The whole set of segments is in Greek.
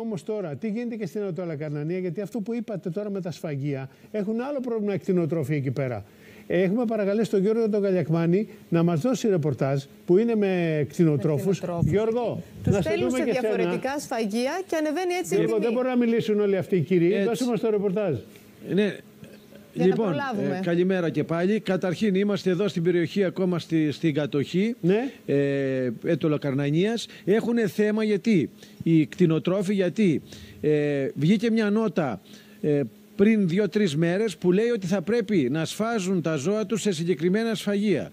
Όμως τώρα, τι γίνεται και στην Νοτιοαλακαρνανία, γιατί αυτό που είπατε τώρα με τα σφαγεία έχουν άλλο πρόβλημα κτηνοτρόφοι εκεί πέρα. Έχουμε παρακαλέσει τον Γιώργο τον Καλιακμάνη να μας δώσει ρεπορτάζ που είναι με κτηνοτρόφους. Γιώργο, τους στέλνουν σε διαφορετικά σφαγεία και ανεβαίνει έτσι η τιμή. Δεν μπορούν να μιλήσουν όλοι αυτοί οι κύριοι. Δώσε μας το ρεπορτάζ. Ναι. Λοιπόν, καλημέρα και πάλι. Καταρχήν είμαστε εδώ στην περιοχή ακόμα στην κατοχή Νοτιοαλακαρνανίας. Έχουν θέμα γιατί οι κτηνοτρόφοι, γιατί βγήκε μια νότα πριν 2-3 μέρες που λέει ότι θα πρέπει να σφάζουν τα ζώα τους σε συγκεκριμένα σφαγεία.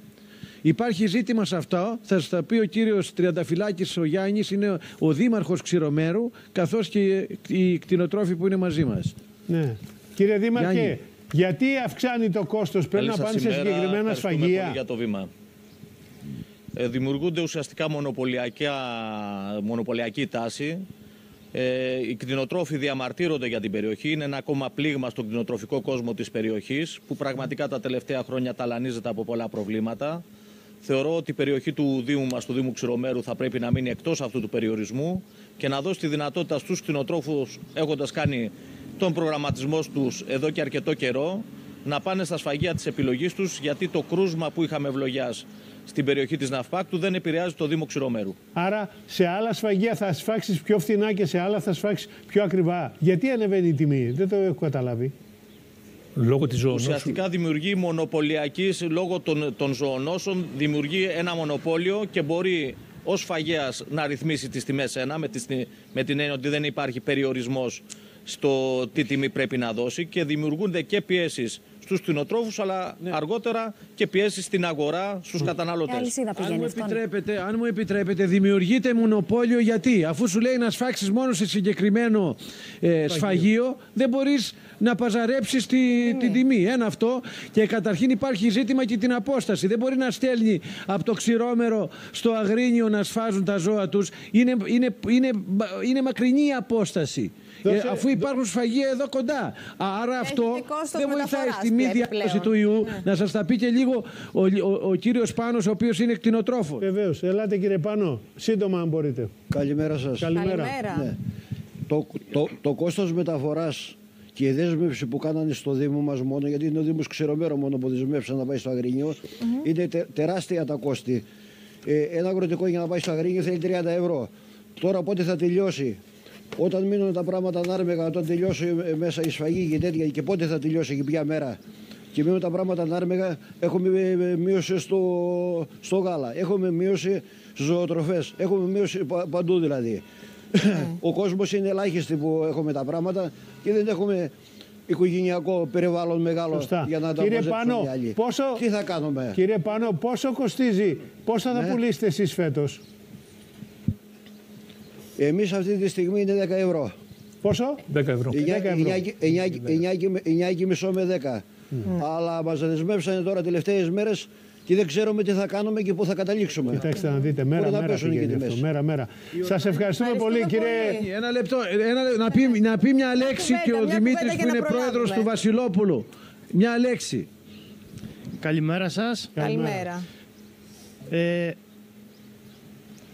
Υπάρχει ζήτημα σε αυτό, θα σας τα πει ο κύριος Τριανταφυλάκης ο Γιάννης, είναι ο δήμαρχος Ξηρομέρου, καθώς και οι κτηνοτρόφοι που είναι μαζί μας. Ναι. Κύριε Δήμαρχε, γιατί αυξάνει το κόστος, πρέπει να πάνε σε συγκεκριμένα σφαγεία? Πολύ για το βήμα. Δημιουργούνται ουσιαστικά μονοπωλιακή τάση. Οι κτηνοτρόφοι διαμαρτύρονται για την περιοχή. Είναι ένα ακόμα πλήγμα στον κτηνοτροφικό κόσμο της περιοχής, που πραγματικά τα τελευταία χρόνια ταλανίζεται από πολλά προβλήματα. Θεωρώ ότι η περιοχή του Δήμου μας, του Δήμου Ξηρομέρου, θα πρέπει να μείνει εκτός αυτού του περιορισμού και να δώσει τη δυνατότητα στους κτηνοτρόφους, έχοντας κάνει τον προγραμματισμό τους εδώ και αρκετό καιρό, να πάνε στα σφαγεία της επιλογής τους, γιατί το κρούσμα που είχαμε ευλογιάς στην περιοχή της Ναυπάκτου δεν επηρεάζει το Δήμο Ξηρομέρου. Άρα σε άλλα σφαγεία θα σφάξεις πιο φθηνά και σε άλλα θα σφάξεις πιο ακριβά. Γιατί ανεβαίνει η τιμή? Δεν το έχω καταλάβει. Λόγω της ζωονόσου. Ουσιαστικά δημιουργεί μονοπωλιακής, λόγω των ζωονόσων, δημιουργεί ένα μονοπόλιο και μπορεί ως σφαγέας να ρυθμίσει τις τιμές με την έννοια ότι δεν υπάρχει περιορισμός στο τι τιμή πρέπει να δώσει, και δημιουργούνται και πιέσεις στους κτηνοτρόφους, αλλά αργότερα και πιέσεις στην αγορά στους καταναλωτές. Αν μου επιτρέπετε, δημιουργείται μονοπόλιο γιατί, αφού σου λέει να σφάξεις μόνο σε συγκεκριμένο σφαγείο, δεν μπορείς να παζαρέψεις την τιμή. Ένα αυτό, και καταρχήν υπάρχει ζήτημα και την απόσταση. Δεν μπορεί να στέλνει από το Ξηρόμερο στο Αγρίνιο να σφάζουν τα ζώα τους. Είναι μακρινή η απόσταση. Αφού υπάρχουν σφαγεία εδώ κοντά. Άρα αυτό δεν βοηθάει στη μη διάδοση του ιού. Να σας τα πει και λίγο ο κύριος Πάνος, ο οποίος είναι κτηνοτρόφος. Βεβαίως. Ελάτε κύριε Πάνο, σύντομα αν μπορείτε. Καλημέρα σας. Καλημέρα. Ναι. Το κόστος μεταφοράς και η δέσμευση που κάνανε στο Δήμο μας μόνο, γιατί είναι ο Δήμος Ξηρομέρου μόνο που δεσμεύσαν να πάει στο Αγρίνιο, είναι τεράστια τα κόστη. Ένα αγροτικό για να πάει στο Αγρίνιο θέλει 30 ευρώ. Τώρα πότε θα τελειώσει? Όταν μείνουν τα πράγματα ανάρμεγα, όταν τελειώσει μέσα η σφαγή και τέτοια, και πότε θα τελειώσει και ποια μέρα, και μείνουν τα πράγματα ανάρμεγα, έχουμε μείωση στο γάλα, έχουμε μείωση στις ζωοτροφές, έχουμε μείωση παντού δηλαδή. Ο κόσμος είναι ελάχιστοι που έχουμε τα πράγματα και δεν έχουμε οικογενειακό περιβάλλον μεγάλο. Σωστά. Για να τα μαζέψουν οι άλλοι. Τι θα κάνουμε? Κύριε Πάνο, πόσο κοστίζει, πόσα θα πουλήσετε εσείς φέτος? Εμείς αυτή τη στιγμή είναι 10 ευρώ. Πόσο? 10 ευρώ. 9,5 με 10. Αλλά μας δεσμεύσανε τώρα τελευταίες μέρες και δεν ξέρουμε τι θα κάνουμε και πού θα καταλήξουμε. Κοιτάξτε να δείτε, μέρα πηγαίνει αυτό. Μέρα. Σας ευχαριστούμε πολύ κύριε. Ένα λεπτό, να πει μια λέξη και ο Δημήτρης που είναι πρόεδρος του Βασιλόπουλου. Μια λέξη. Καλημέρα σας. Καλημέρα.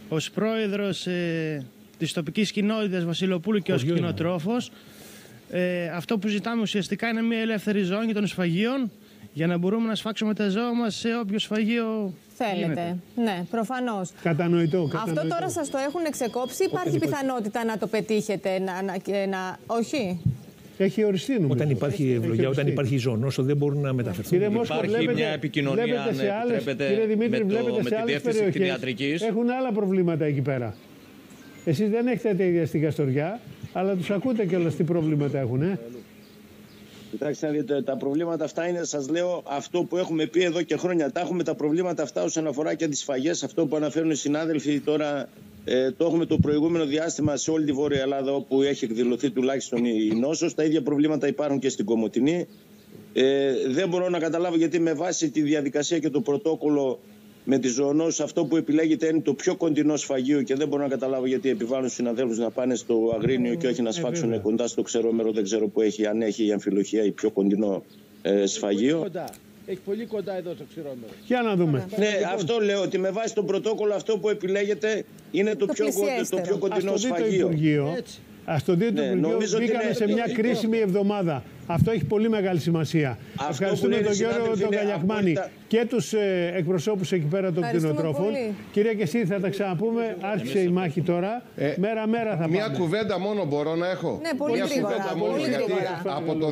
Ως πρόεδρος της τοπικής κοινότητας Βασιλοπούλου και ως κτηνοτρόφος, αυτό που ζητάμε ουσιαστικά είναι μια ελεύθερη ζώνη των σφαγείων για να μπορούμε να σφάξουμε τα ζώα μας σε όποιο σφαγείο θέλετε. γίνεται. Ναι, προφανώς. Κατανοητό. Αυτό τώρα σας το έχουν ξεκόψει, υπάρχει πιθανότητα να το πετύχετε, όχι? Έχει οριστεί νομίζω. Όταν υπάρχει ευλογία, όταν υπάρχει ζωονόσο, δεν μπορούν να μεταφερθούν. Υπάρχει μια επικοινωνία, αν επιτρέπετε, με τη διεύθυνση κτηνιατρικής. Έχουν άλλα προβλήματα εκεί πέρα. Εσείς δεν έχετε τα ίδια στην Καστοριά, αλλά τους ακούτε κιόλας τι προβλήματα έχουν. Κοιτάξτε να δείτε, τα προβλήματα αυτά είναι, σας λέω, αυτό που έχουμε πει εδώ και χρόνια. Τα έχουμε τα προβλήματα αυτά όσον αφορά και τις σφαγές, αυτό που αναφέρουν οι συνάδελφοι τώρα. Το έχουμε το προηγούμενο διάστημα σε όλη τη Βόρεια Ελλάδα, όπου έχει εκδηλωθεί τουλάχιστον η νόσος. Τα ίδια προβλήματα υπάρχουν και στην Κομοτηνή. Δεν μπορώ να καταλάβω γιατί με βάση τη διαδικασία και το πρωτόκολλο με τις ζωονόσεις αυτό που επιλέγεται είναι το πιο κοντινό σφαγείο, και δεν μπορώ να καταλάβω γιατί επιβάλλουν στους συναδέλφους να πάνε στο Αγρίνιο και όχι να σφάξουν κοντά στο Ξηρόμερο. Δεν ξέρω που έχει, αν έχει η αμφιλοχία η πιο κοντινό σφαγείο. Έχει πολύ κοντά εδώ στο Ξηρόμερο. Για να δούμε. Ναι, αυτό λέω, ότι με βάση το πρωτόκολλο αυτό που επιλέγεται είναι το πιο κοντινό σφαγείο. Στον Δήμο του Υπουργείου μπήκαμε σε μια κρίσιμη εβδομάδα. Αυτό έχει πολύ μεγάλη σημασία. Ευχαριστούμε τον Γιώργο τον Καλιακμάνη και τους εκπροσώπους εκεί πέρα των κτηνοτρόφων. Κυρία Κεσίδη, θα τα ξαναπούμε. Άρχισε η μάχη τώρα. Μέρα-μέρα θα πάμε. Μια κουβέντα μόνο μπορώ να έχω. Ναι, πολύ γρήγορα. Από το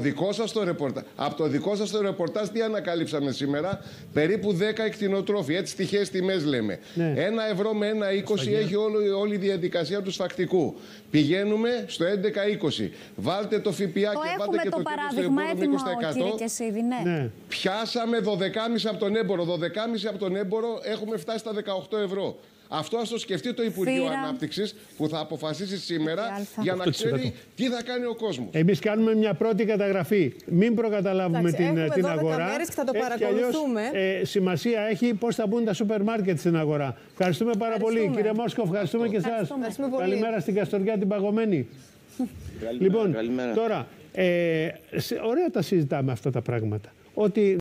δικό σας το ρεπορτάζ, τι ανακαλύψαμε σήμερα? Περίπου 10 εκτινοτρόφοι. Έτσι τυχαίες τιμές λέμε. Ναι. 1 ευρώ με 1,20 έχει όλη η διαδικασία του σφακτικού. Πηγαίνουμε στο 11,20. Βάλτε το ΦΠΑ και βάλτε και το παράδειγμα έτοιμο, κύριε Κεσίδη, ναι. Πιάσαμε 12,5 από τον έμπορο. 12,5 από τον έμπορο έχουμε φτάσει στα 18 ευρώ. Αυτό ας το σκεφτεί το Υπουργείο Ανάπτυξης που θα αποφασίσει σήμερα για να ξέρει τι θα κάνει ο κόσμος. Εμείς κάνουμε μια πρώτη καταγραφή. Μην προκαταλάβουμε την αγορά. Μέρες και θα το παρακολουθούμε. Σημασία έχει πώς θα μπουν τα σούπερ μάρκετ στην αγορά. Ευχαριστούμε πάρα πολύ. Κύριε Μόσκο, ευχαριστούμε και εσάς. Καλημέρα στην Καστοριά την παγωμένη. Λοιπόν, τώρα, ωραία τα συζητάμε αυτά τα πράγματα. Ότι